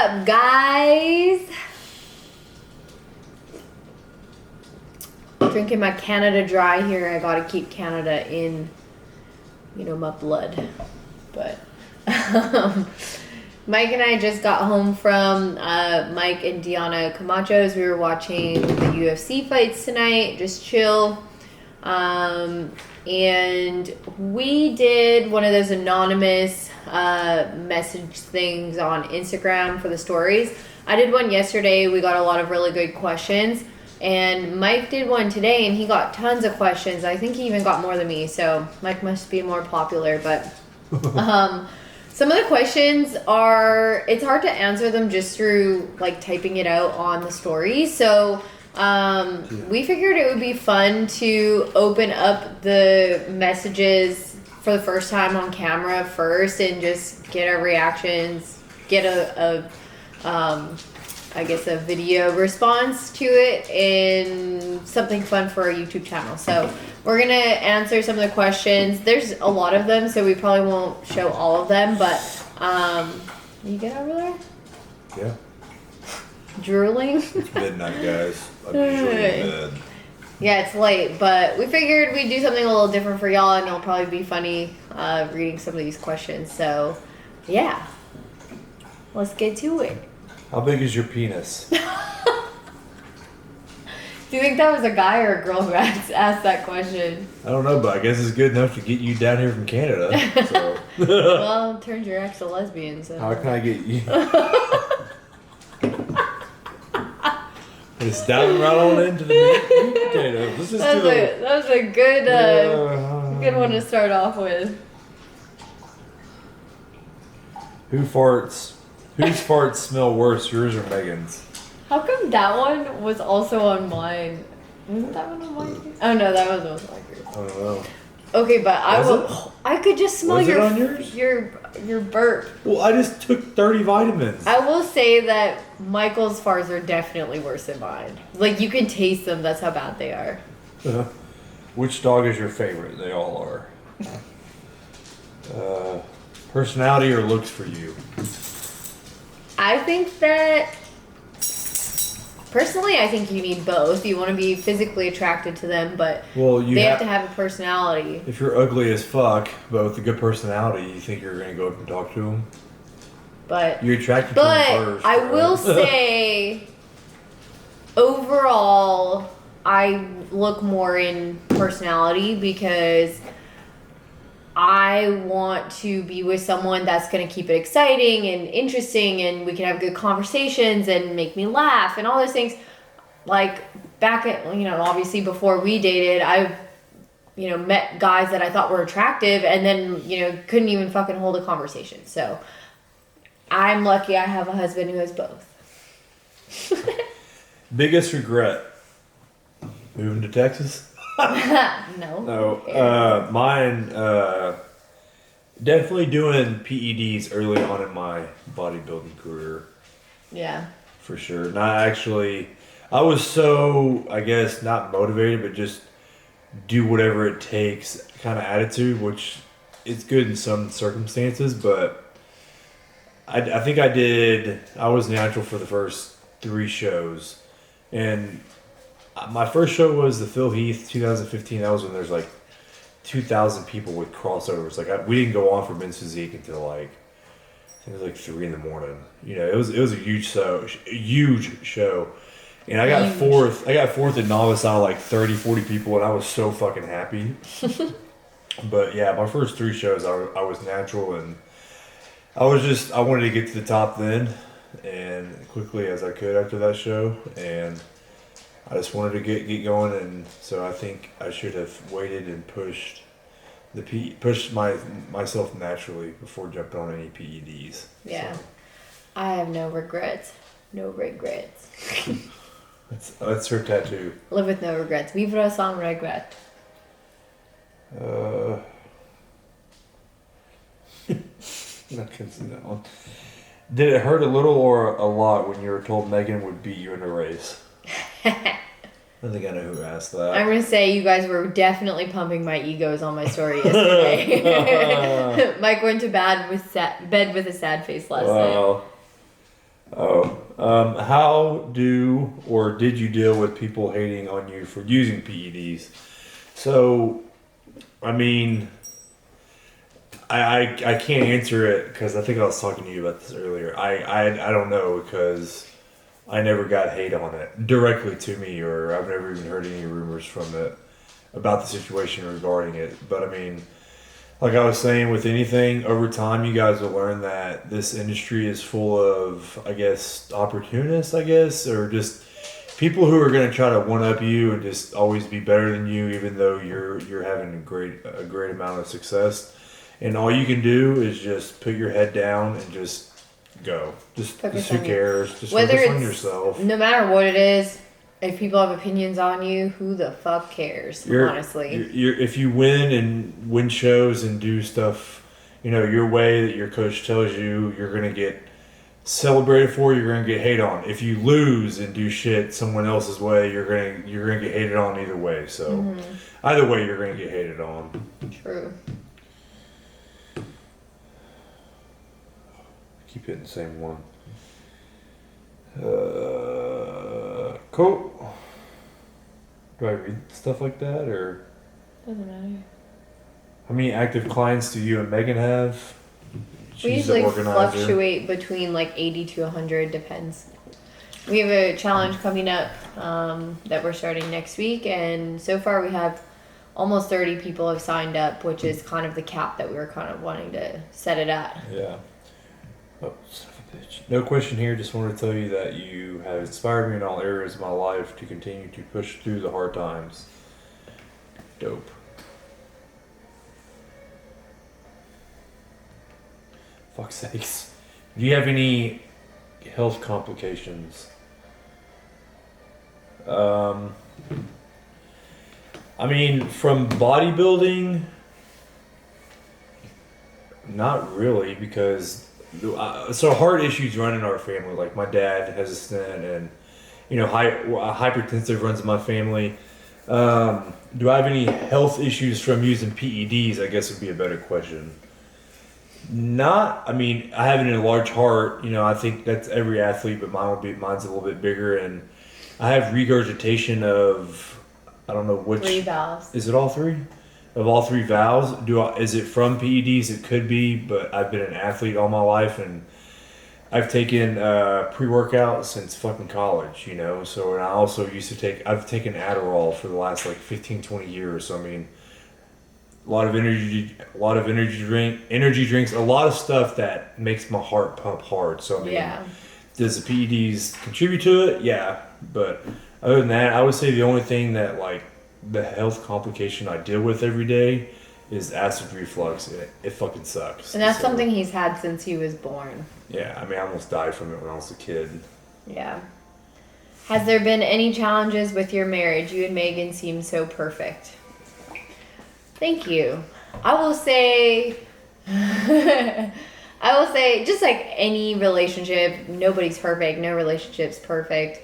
up, guys? Drinking my Canada Dry here. I gotta keep Canada in, my blood. But Mike and I just got home from Mike and Deanna Camacho's. We were watching the UFC fights tonight, just chill. And we did one of those anonymous message things on Instagram for the stories. I did one yesterday. We got a lot of really good questions. And Mike did one today, and he got tons of questions. I think he even got more than me, so Mike must be more popular. But some of the questions it's hard to answer them just through, typing it out on the stories. So we figured it would be fun to open up the messages for the first time on camera first and just get our reactions, get a video response to it, and something fun for our YouTube channel. So we're going to answer some of the questions. There's a lot of them, so we probably won't show all of them, but you good over there? Yeah. Drooling? It's midnight, guys. I'm usually in bed. Yeah, it's late, but we figured we'd do something a little different for y'all, and it'll probably be funny reading some of these questions. So, yeah. Let's get to it. How big is your penis? Do you think that was a guy or a girl who asked that question? I don't know, but I guess it's good enough to get you down here from Canada. So. Well, it turned your ex a lesbian, so. How can I get you? It's diving right on into the meat potatoes. That was a good one to start off with. Whose farts smell worse, yours or Megan's? How come that one was also on mine? Wasn't that one on mine too? Oh no, that was on mine too. I don't know. Okay, but I could just smell your burp. Well, I just took 30 vitamins. I will say that Michael's farts are definitely worse than mine. You can taste them. That's how bad they are. Which dog is your favorite? They all are. Personality or looks for you? I think that personally, I think you need both. You want to be physically attracted to them, but they have to have a personality. If you're ugly as fuck, but with a good personality, you think you're going to go up and talk to them? But you're attracted to them first. But I will say, overall, I look more in personality because I want to be with someone that's going to keep it exciting and interesting, and we can have good conversations and make me laugh and all those things. Back at, obviously before we dated, I, met guys that I thought were attractive and then, couldn't even fucking hold a conversation. So I'm lucky I have a husband who has both. Biggest regret? Moving to Texas? No. Mine, definitely doing PEDs early on in my bodybuilding career. Yeah. For sure. I was so, I guess, not motivated, but just do whatever it takes kind of attitude, which is good in some circumstances, but I think I was natural for the first 3 shows. And my first show was the Phil Heath 2015. That was when there's 2,000 people with crossovers. We didn't go on for Men's Physique until I think it was 3 a.m. It was a huge show. And I got fourth. I got fourth at novice out of 30, 40 people, and I was so fucking happy. But yeah, my first 3 shows, I was natural, and I wanted to get to the top then, and quickly as I could after that show, and I just wanted to get going, and so I think I should have waited and pushed myself naturally before jumping on any PEDs. Yeah, so. I have no regrets. No regrets. That's her tattoo. Live with no regrets. Vivre sans regret. Not consider that one. Did it hurt a little or a lot when you were told Megan would beat you in a race? I think I know who asked that. I'm going to say you guys were definitely pumping my egos on my story yesterday. Mike went to bed with a sad face last night. How do or did you deal with people hating on you for using PEDs? So, I mean, I can't answer it because I think I was talking to you about this earlier. I don't know because I never got hate on it directly to me, or I've never even heard any rumors from it about the situation regarding it. But I mean, like I was saying, with anything, over time, you guys will learn that this industry is full of, I guess, opportunists, I guess, or just people who are going to try to one up you and just always be better than you, even though you're having a great amount of success. And all you can do is just put your head down and just go. Just who cares? Just focus on yourself. No matter what it is, if people have opinions on you, who the fuck cares? Honestly, if you win shows and do stuff, your way that your coach tells you, you're gonna get celebrated for. You're gonna get hate on. If you lose and do shit someone else's way, you're gonna get hated on either way. So either way, you're gonna get hated on. True. Keep hitting the same one. Cool. Do I read stuff like that, or? Doesn't matter. How many active clients do you and Megan have? We usually fluctuate between like 80 to 100, depends. We have a challenge coming up that we're starting next week, and so far we have almost 30 people have signed up, which is kind of the cap that we were kind of wanting to set it at. Yeah. Oh, son of a bitch. No question here. Just wanted to tell you that you have inspired me in all areas of my life to continue to push through the hard times. Dope. Fuck's sakes. Do you have any health complications? I mean, from bodybuilding, not really, because so heart issues run in our family. Like my dad has a stent, and hypertensive runs in my family. Do I have any health issues from using PEDs? I guess would be a better question. I mean, I have an enlarged heart. I think that's every athlete, but mine's a little bit bigger, and I have regurgitation of, I don't know which. 3 valves. Is it all 3? Of all 3 valves? Is it from PEDs? It could be, but I've been an athlete all my life, and I've taken pre-workout since fucking college, So, and I also I've taken Adderall for the last like 15, 20 years. So I mean, a lot of energy drinks, a lot of stuff that makes my heart pump hard. So I mean, does the PEDs contribute to it? Yeah, but other than that, I would say the only thing that like the health complication I deal with every day is acid reflux. It fucking sucks. And that's something he's had since he was born. Yeah, I mean, I almost died from it when I was a kid. Yeah. Has there been any challenges with your marriage? You and Megan seem so perfect. Thank you. I will say, just like any relationship, nobody's perfect. No relationship's perfect.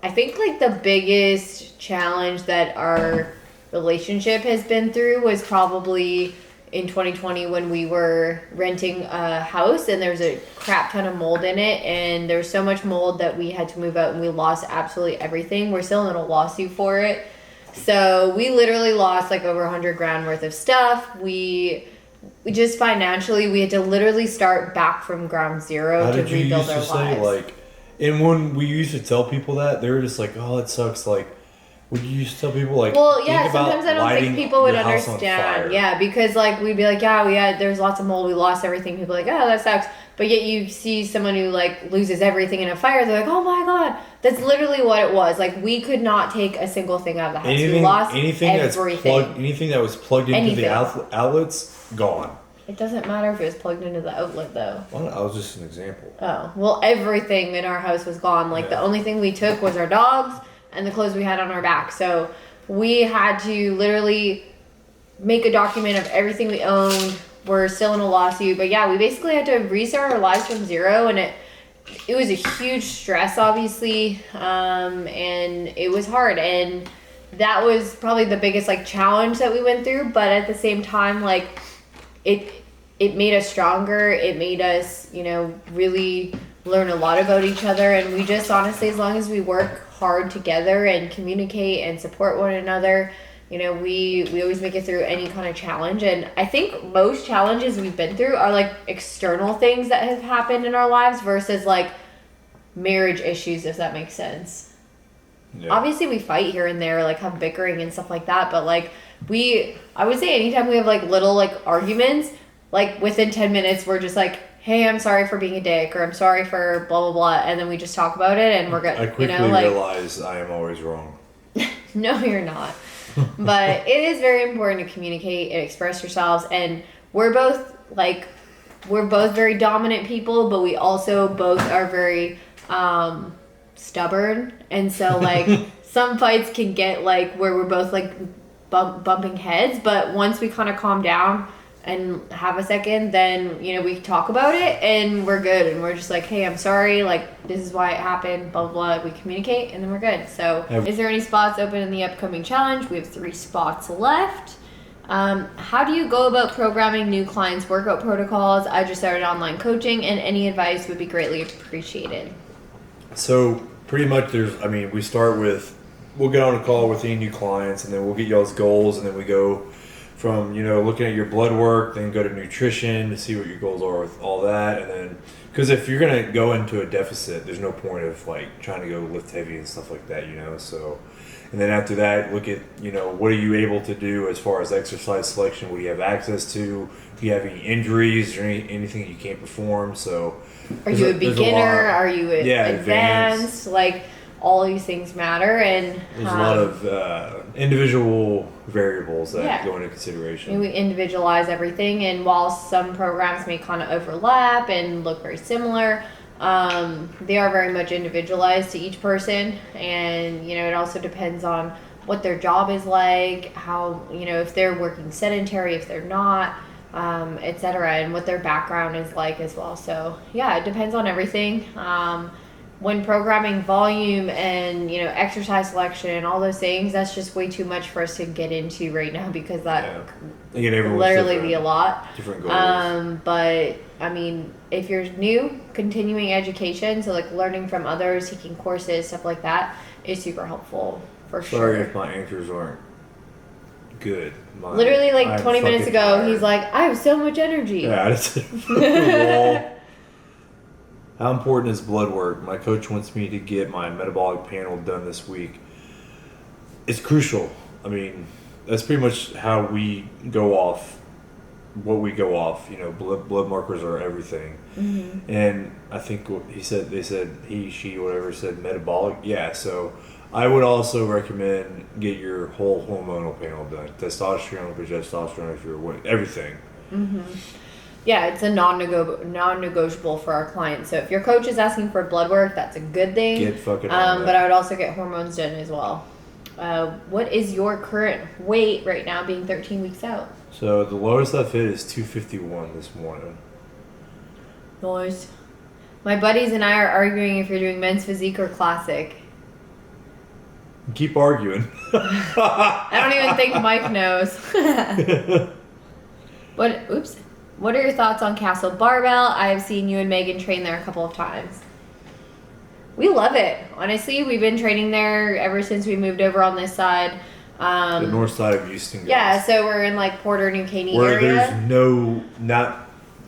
I think like the biggest challenge that our relationship has been through was probably in 2020 when we were renting a house and there was a crap ton of mold in it, and there was so much mold that we had to move out and we lost absolutely everything. We're still in a lawsuit for it. So we literally lost like over $100,000 worth of stuff. We just financially, we had to literally start back from ground zero to rebuild our lives. And when we used to tell people that, they were just like, "Oh, it sucks." Like, would you used to tell people like, well, yeah, sometimes I don't think people would understand. Yeah, because like we'd be like, "Yeah, there's lots of mold. We lost everything." People are like, "Oh, that sucks." But yet you see someone who like loses everything in a fire. They're like, "Oh my god." That's literally what it was. Like we could not take a single thing out of the house. We lost everything. Anything that was plugged into the outlets, gone. It doesn't matter if it was plugged into the outlet, though. Well, that was just an example. Oh. Well, everything in our house was gone. Like, the only thing we took was our dogs and the clothes we had on our back. So, we had to literally make a document of everything we owned. We're still in a lawsuit. But, yeah, we basically had to restart our lives from zero. And it was a huge stress, obviously. And it was hard. And that was probably the biggest, like, challenge that we went through. But at the same time, like... It made us stronger. It made us, really learn a lot about each other. And we just honestly, as long as we work hard together and communicate and support one another, you know, we always make it through any kind of challenge. And I think most challenges we've been through are like external things that have happened in our lives versus like marriage issues, if that makes sense. Yeah. Obviously we fight here and there, like have bickering and stuff like that, but like I would say anytime we have like little like arguments, like within 10 minutes we're just like, hey, I'm sorry for being a dick, or I'm sorry for blah blah blah, and then we just talk about it and we're good. I quickly realize I am always wrong. No, you're not. But it is very important to communicate and express yourselves, and we're both very dominant people, but we also both are very stubborn, and so like some fights can get like where we're both like bumping heads, but once we kind of calm down and have a second, then you know we talk about it and we're good, and we're just like, hey, I'm sorry, like this is why it happened, blah blah blah. We communicate and then we're good. So is there any spots open in the upcoming challenge? We have 3 spots left. How do you go about programming new clients' workout protocols? I just started online coaching, and any advice would be greatly appreciated. So pretty much we start with, we'll get on a call with any new clients, and then we'll get y'all's goals, and then we go from, you know, looking at your blood work, then go to nutrition to see what your goals are with all that. And then, because if you're going to go into a deficit, there's no point of like trying to go lift heavy and stuff like that, you know. So, and then after that, look at, you know, what are you able to do as far as exercise selection? What do you have access to? Do you have any injuries or anything you can't perform? So are you a beginner? Are you advanced? Like all these things matter, and there's a lot of individual variables that go into consideration. And we individualize everything, and while some programs may kind of overlap and look very similar, they are very much individualized to each person. And you know, it also depends on what their job is like, how, you know, if they're working sedentary, if they're not, etc., and what their background is like as well. So yeah, it depends on everything. When programming volume and, you know, exercise selection and all those things, that's just way too much for us to get into right now, because that could literally be a lot. Different goals. But I mean, if you're new, continuing education, so like learning from others, taking courses, stuff like that, is super helpful for sure. Sorry if my answers aren't good. Literally like 20 minutes ago, he's like, I have so much energy. Yeah, well, how important is blood work? My coach wants me to get my metabolic panel done this week. It's crucial. I mean, that's pretty much how we go off, what we go off. You know, blood markers are everything. Mm-hmm. And I think they said, he, she, whatever, said metabolic. Yeah, so I would also recommend get your whole hormonal panel done. Testosterone, progesterone, if you're everything. Mm-hmm. Yeah, it's a non-negotiable for our clients. So if your coach is asking for blood work, that's a good thing. Get fucking on that. But I would also get hormones done as well. What is your current weight right now, being 13 weeks out? So the lowest I've hit is 251 this morning. Nice. My buddies and I are arguing if you're doing men's physique or classic. Keep arguing. I don't even think Mike knows. What are your thoughts on Castle Barbell? I have seen you and Megan train there a couple of times. We love it. Honestly, we've been training there ever since we moved over on this side. The north side of Houston. Guys. Yeah, so we're in like Porter, New Caney where area.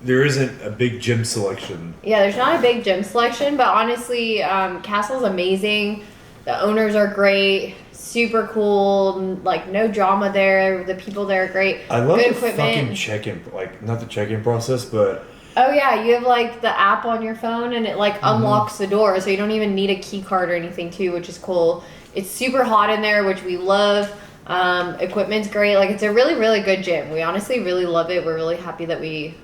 There isn't a big gym selection. Yeah, there's not a big gym selection, but honestly, Castle's amazing. The owners are great. Super cool, like no drama there. The people there are great. I love good the equipment. Fucking check-in, like not the check-in process, but oh yeah, you have like the app on your phone and it like unlocks the door, so you don't even need a key card or anything too, which is cool. It's super hot in there, which we love. Equipment's great. Like it's a really, really good gym. We honestly really love it. We're really happy that we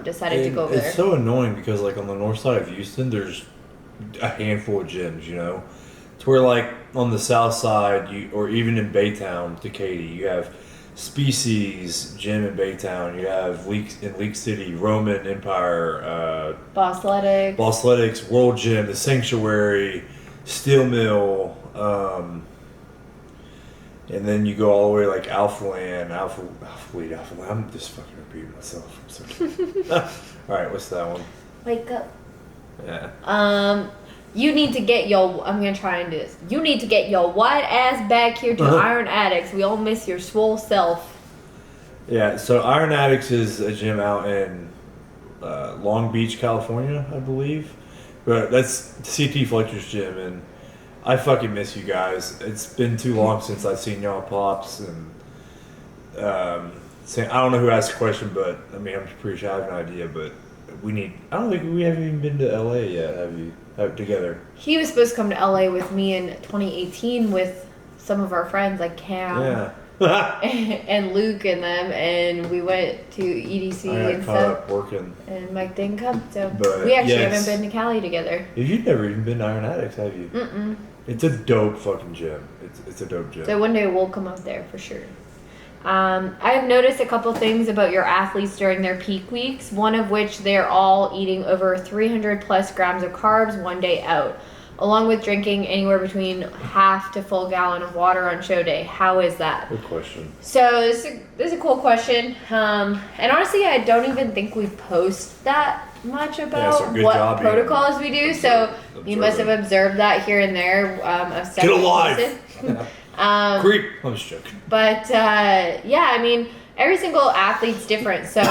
decided to go over there. It's so annoying because like on the north side of Houston, there's a handful of gyms, you know. It's where like on the south side, or even in Baytown, Decatur, you have Species Gym in Baytown. You have in Leak City, Roman Empire, Bossletics, World Gym, the Sanctuary, Steel Mill, and then you go all the way like Alphaland. I'm just fucking repeating myself. I'm sorry. All right, what's that one? Wake up. Yeah. You need to get your. I'm gonna try and do this. You need to get your white ass back here to Iron Addicts. We all miss your swole self. Yeah. So Iron Addicts is a gym out in Long Beach, California, I believe. But that's CT Fletcher's gym, and I fucking miss you guys. It's been too long since I've seen y'all pops, and I don't know who asked the question, but I mean I'm pretty sure I have an idea, but I don't think we haven't even been to LA yet, have you? Together. He was supposed to come to LA with me in 2018 with some of our friends like Cam and Luke and them, and we went to EDC and stuff. Working. And Mike didn't come, so but we actually haven't been to Cali together. You've never even been to Iron Addicts, have you? Mm-mm. It's a dope fucking gym. It's a dope gym. So one day we'll come up there for sure. I have noticed a couple things about your athletes during their peak weeks, one of which they're all eating over 300 plus grams of carbs one day out, along with drinking anywhere between half to full gallon of water on show day. How is that? Good question. So this is a cool question. And honestly, I don't even think we post that much about what protocols we do. So you must have observed that here and there. Of Get alive! Creep. I'm just joking. But yeah, I mean, every single athlete's different. So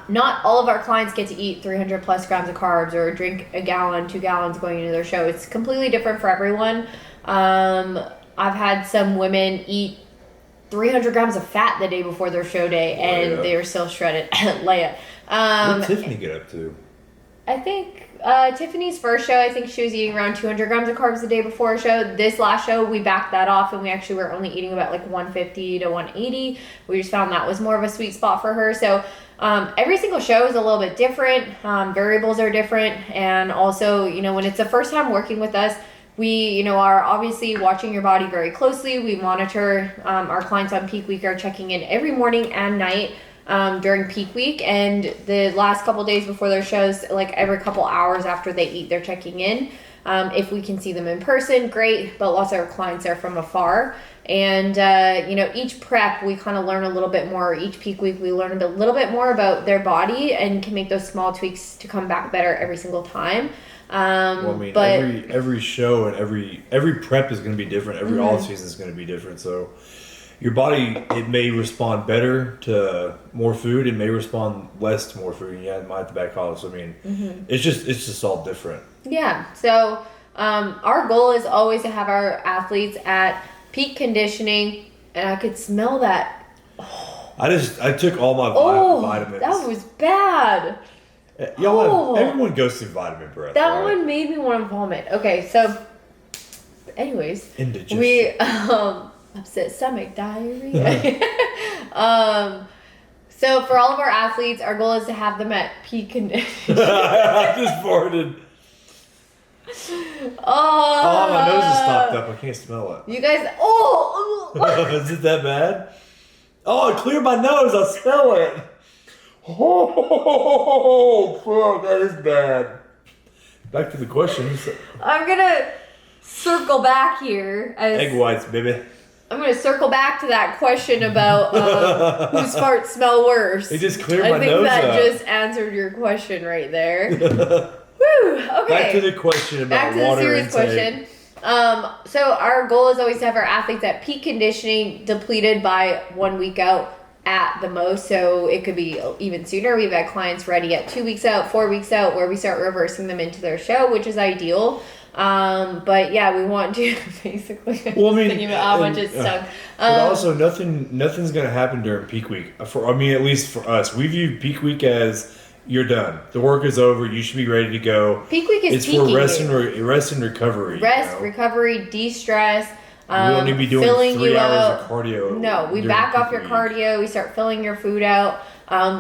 not all of our clients get to eat 300 plus grams of carbs or drink a gallon, 2 gallons going into their show. It's completely different for everyone. I've had some women eat 300 grams of fat the day before their show day, and they were still shredded. Leia. What did Tiffany get up to? I think Tiffany's first show, I think she was eating around 200 grams of carbs the day before a show. This last show, we backed that off, and we actually were only eating about like 150 to 180. We just found that was more of a sweet spot for her. So every single show is a little bit different. Variables are different. And also, when it's the first time working with us, we, are obviously watching your body very closely. We monitor our clients on peak week are checking in every morning and night during peak week, and the last couple days before their shows, like every couple hours after they eat, they're checking in. If we can see them in person, great, but lots of our clients are from afar. And each prep we kind of learn a little bit more. Each peak week we learn a little bit more about their body and can make those small tweaks to come back better every single time. But every show and every prep is going to be different. Every all season is going to be different. So your body, it may respond better to more food. It may respond less to more food. You might have to back off. So I mean, it's just all different. Yeah. So our goal is always to have our athletes at peak conditioning, and I could smell that. I took all my vitamins. That was bad. Everyone goes through vitamin breath. That one made me want to vomit. Okay, so anyways, indigestion. We upset stomach, diarrhea. So for all of our athletes, our goal is to have them at peak condition. I just farted. My nose is stopped up. I can't smell it. You guys, is it that bad? Oh, I cleared my nose. I smell it. Oh, fuck, that is bad. Back to the questions. I'm gonna circle back here. Egg whites, baby. I'm gonna circle back to that question about whose farts smell worse. It just cleared my nose up. I think that just answered your question right there. Woo! Okay. Back to the question about water intake. Back to the serious question. So our goal is always to have our athletes at peak conditioning, depleted by 1 week out at the most. So it could be even sooner. We've had clients ready at 2 weeks out, 4 weeks out, where we start reversing them into their show, which is ideal. But yeah, we want to basically. Well, I mean, thinking about how much it stunk. But also, nothing's gonna happen during peak week. At least for us, we view peak week as you're done. The work is over. You should be ready to go. Peak week is for rest and recovery. Rest, recovery, de-stress. We don't need to be doing 3 hours of cardio. No, we back off your cardio. We start filling your food out.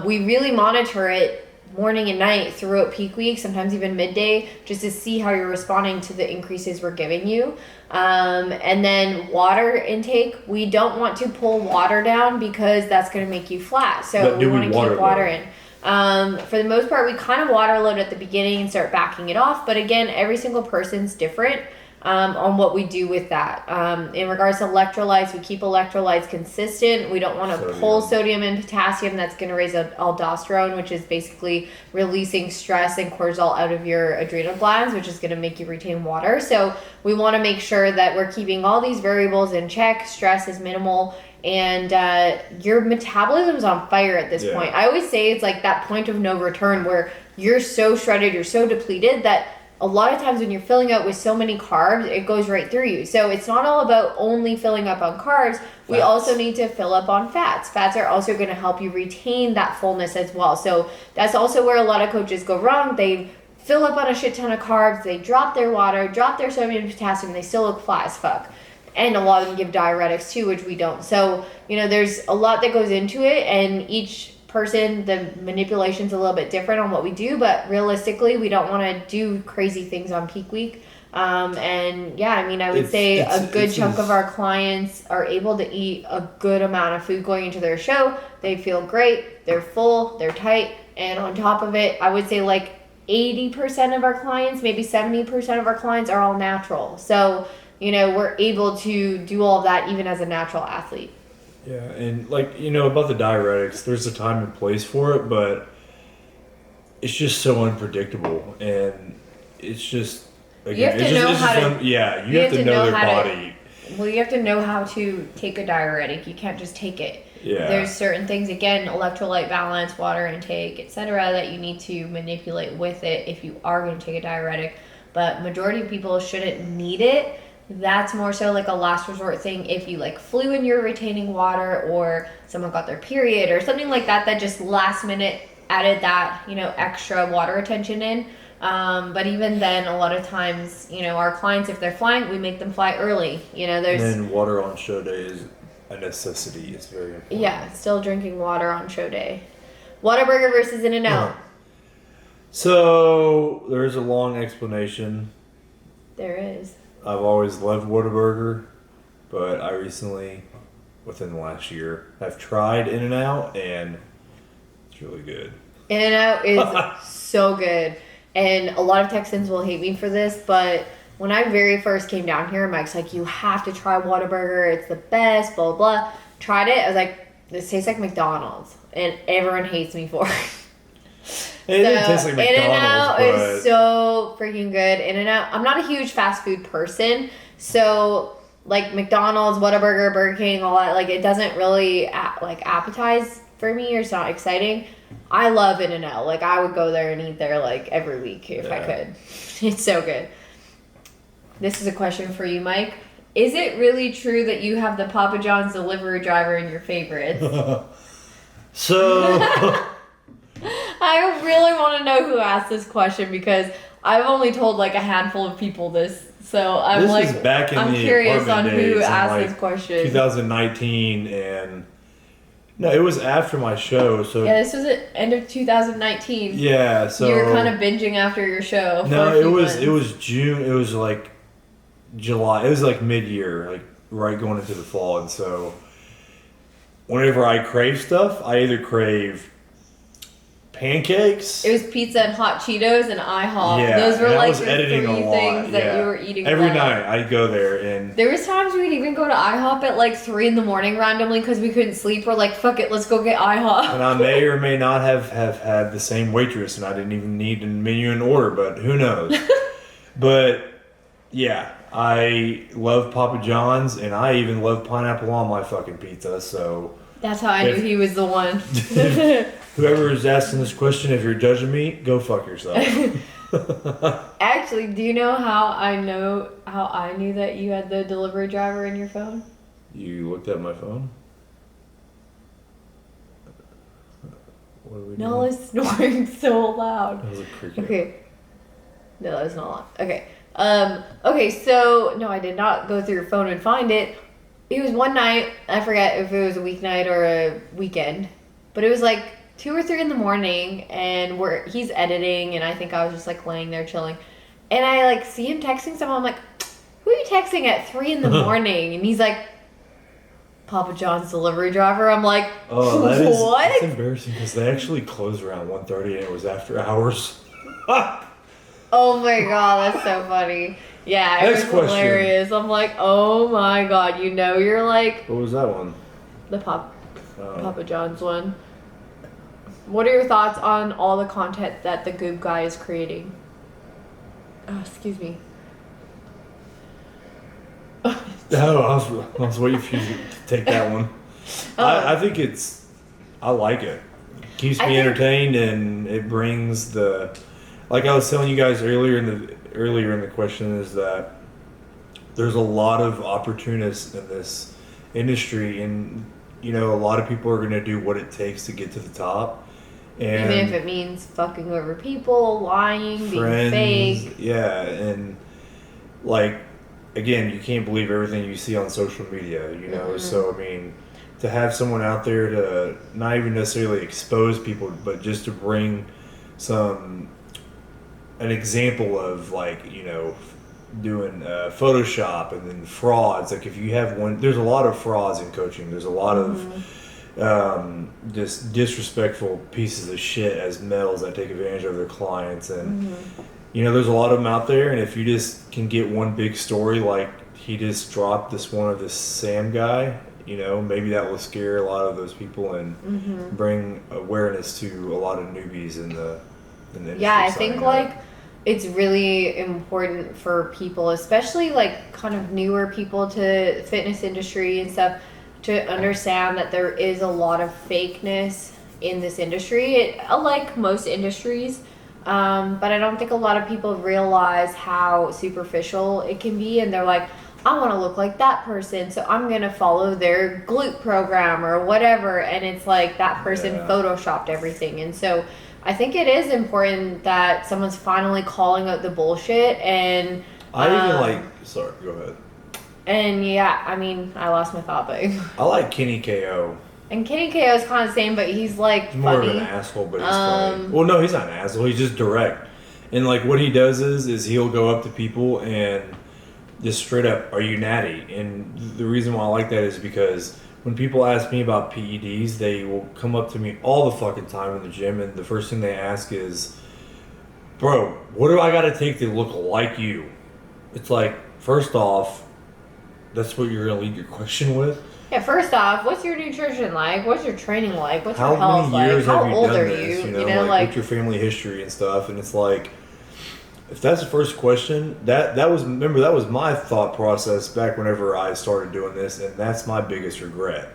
We really monitor it morning and night throughout peak week, sometimes even midday, just to see how you're responding to the increases we're giving you. And then water intake, we don't want to pull water down because that's going to make you flat. So we want to keep water in. For the most part, we kind of water load at the beginning and start backing it off. But again, every single person's different. on what we do with that. In regards to electrolytes, we keep electrolytes consistent. We don't want to pull sodium and potassium. That's going to raise aldosterone, which is basically releasing stress and cortisol out of your adrenal glands, which is going to make you retain water. So we want to make sure that we're keeping all these variables in check. Stress is minimal. And your metabolism's on fire at this point. I always say it's like that point of no return where you're so shredded, you're so depleted that a lot of times when you're filling up with so many carbs, it goes right through you. So it's not all about only filling up on carbs. We also need to fill up on fats. Fats are also going to help you retain that fullness as well. So that's also where a lot of coaches go wrong. They fill up on a shit ton of carbs, they drop their water, drop their sodium and potassium, they still look flat as fuck. And a lot of them give diuretics too, which we don't. So, there's a lot that goes into it, and each person, the manipulation's a little bit different on what we do, but realistically, we don't want to do crazy things on peak week. I would say a good chunk of our clients are able to eat a good amount of food going into their show. They feel great, they're full, they're tight, and on top of it, I would say like 80% of our clients, maybe 70% of our clients are all natural. So, we're able to do all of that even as a natural athlete. Yeah, and about the diuretics, there's a time and place for it, but it's just so unpredictable, and it's just you have to know how to. You have to know their body. You have to know how to take a diuretic. You can't just take it. Yeah. There's certain things, again, electrolyte balance, water intake, etc., that you need to manipulate with it if you are going to take a diuretic. But majority of people shouldn't need it. That's more so like a last resort thing if you flew and you're retaining water, or someone got their period or something like that just last minute added that extra water retention in. But even then, a lot of times, our clients, if they're flying, we make them fly early. There's and then water on show day is a necessity. It's very important. Yeah, still drinking water on show day. Whataburger versus In-N-Out. So there's a long explanation. There is. I've always loved Whataburger, but I recently, within the last year, have tried In-N-Out, and it's really good. In-N-Out is so good. And a lot of Texans will hate me for this, but when I very first came down here, Mike's like, you have to try Whataburger. It's the best, blah, blah. Tried it. I was like, this tastes like McDonald's. And everyone hates me for it. It didn't taste like McDonald's, In-N-Out is so freaking good. In-N-Out, I'm not a huge fast food person, so McDonald's, Whataburger, Burger King, all that, it doesn't really appetize for me, or it's not exciting. I love In-N-Out. I would go there and eat there every week if I could. It's so good. This is a question for you, Mike. Is it really true that you have the Papa John's delivery driver in your favorites? So I really want to know who asked this question, because I've only told a handful of people this. So I'm this is back in I'm the curious on days who asked this question. 2019, and no, it was after my show. So yeah, this was at end of 2019. Yeah, so you were kind of binging after your show. No, it was June. It was July. It was mid-year, right going into the fall, and so whenever I crave stuff, I either crave pancakes. It was pizza and hot Cheetos and IHOP. Yeah, those were and I your was editing three a lot. things that you were eating every night. I'd go there, and there was times we'd even go to IHOP at 3 a.m. randomly because we couldn't sleep. We're like, fuck it, let's go get IHOP. And I may or may not have had the same waitress, and I didn't even need a menu and order, but who knows? But yeah, I love Papa John's, and I even love pineapple on my fucking pizza. So that's how I knew he was the one. Whoever is asking this question, if you're judging me, go fuck yourself. Actually, do you know how I knew that you had the delivery driver in your phone? You looked at my phone? What are we doing? No, it's snoring so loud. That was a cricket. Okay. No, that was not loud. Okay. Okay, so no, I did not go through your phone and find it. It was one night, I forget if it was a weeknight or a weekend, but it was 2 or 3 in the morning, and he's editing, and I think I was just laying there chilling, and I see him texting someone. I'm like, who are you texting at 3 in the morning? And he's like, Papa John's delivery driver. I'm like, oh, what? That's embarrassing, because they actually closed around 1:30 and it was after hours. Oh my god, that's so funny. Yeah, it was hilarious. I'm like, oh my god, you know, you're like What was that one? the Papa John's one. What are your thoughts on all the content that the Goop guy is creating? Oh, excuse me. No, I was waiting for you to take that one. I think I like it. Keeps me entertained, and it brings the, like I was telling you guys earlier in the question, is that there's a lot of opportunists in this industry, and you know, a lot of people are going to do what it takes to get to the top. And even if it means fucking over people, lying, friends, being fake. Yeah, and like, again, you can't believe everything you see on social media, you know? So, I mean, to have someone out there to not even necessarily expose people, but just to bring an example of, like, you know, doing Photoshop and then frauds. Like, if you have there's a lot of frauds in coaching. There's a lot of just disrespectful pieces of shit as males that take advantage of their clients, and you know, there's a lot of them out there. And if you just can get one big story, like he just dropped this Sam guy, you know, maybe that will scare a lot of those people and bring awareness to a lot of newbies in the industry. Yeah, I think like it's really important for people, especially like kind of newer people to fitness industry and stuff, to understand that there is a lot of fakeness in this industry, like most industries, but I don't think a lot of people realize how superficial it can be, and they're like, I want to look like that person, so I'm going to follow their glute program or whatever, and it's like that person photoshopped everything. And so I think it is important that someone's finally calling out the bullshit. And sorry, go ahead. And yeah, I mean, I lost my thought, but I like Kenny KO. And Kenny KO is kind of the same, but he's like more funny. of an asshole, but he's funny. Well, no, he's not an asshole. He's just direct. And like what he does is he'll go up to people and just straight up, "Are you natty?" And the reason why I like that is because when people ask me about PEDs, they will come up to me all the fucking time in the gym, and the first thing they ask is, "Bro, what do I got to take to look like you?" It's like, first off, that's what you're gonna lead your question with. Yeah, first off, what's your nutrition like? What's your training like? What's your health like? How many years have you old done are this? you? You know, like what's your family history and stuff? And it's like, if that's the first question, that was my thought process back whenever I started doing this, and that's my biggest regret.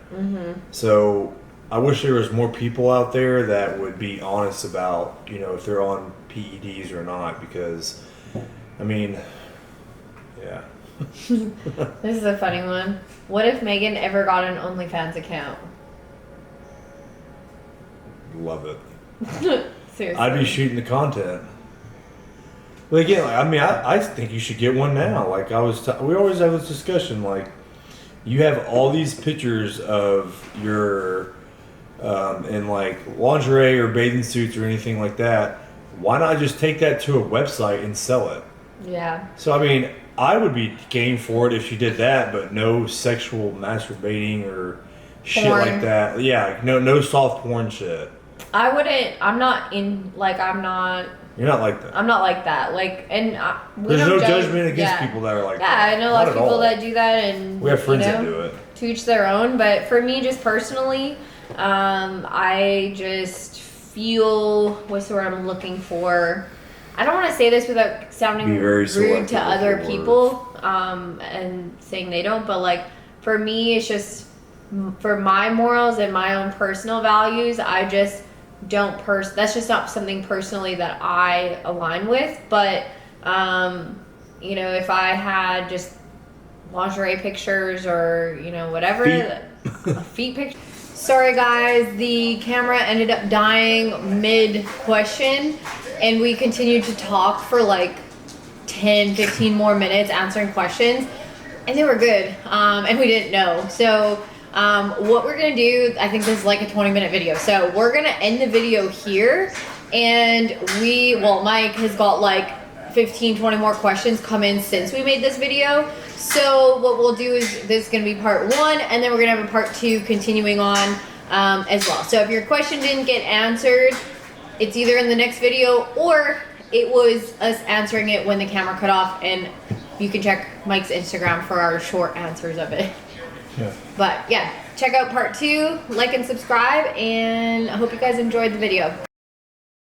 So I wish there was more people out there that would be honest about, you know, if they're on PEDs or not, because, I mean, yeah. This is a funny one. What if Megan ever got an OnlyFans account? Love it. Seriously. I'd be shooting the content. But again, like, I mean, I think you should get one now. Like we always have this discussion. Like, you have all these pictures of your in like lingerie or bathing suits or anything like that. Why not just take that to a website and sell it? Yeah. So I mean, I would be game for it if she did that, but no sexual masturbating or shit like that. Yeah, no soft porn shit. I wouldn't. I'm not in. Like, I'm not. You're not like that. I'm not like that. Like, and there's no judgment against people that are like that. Yeah, I know a lot of people that do that, and we have friends that do it. To each their own. But for me, just personally, I just feel, what's the word I'm looking for? I don't want to say this without sounding rude to other people, and saying they don't. But like, for me, it's just for my morals and my own personal values. I just don't that's just not something personally that I align with. But you know, if I had just lingerie pictures or, you know, whatever, feet pictures. Sorry guys, the camera ended up dying mid question, and we continued to talk for like 10-15 more minutes answering questions, and they were good, and we didn't know. So what we're gonna do, I think this is like a 20-minute video, so we're gonna end the video here. And Mike has got like 15-20 more questions come in since we made this video. So what we'll do is, this is gonna be part 1, and then we're gonna have a part 2 continuing on as well. So if your question didn't get answered, it's either in the next video or it was us answering it when the camera cut off, and you can check Mike's Instagram for our short answers of it. Yeah. But yeah, check out part 2, like and subscribe, and I hope you guys enjoyed the video.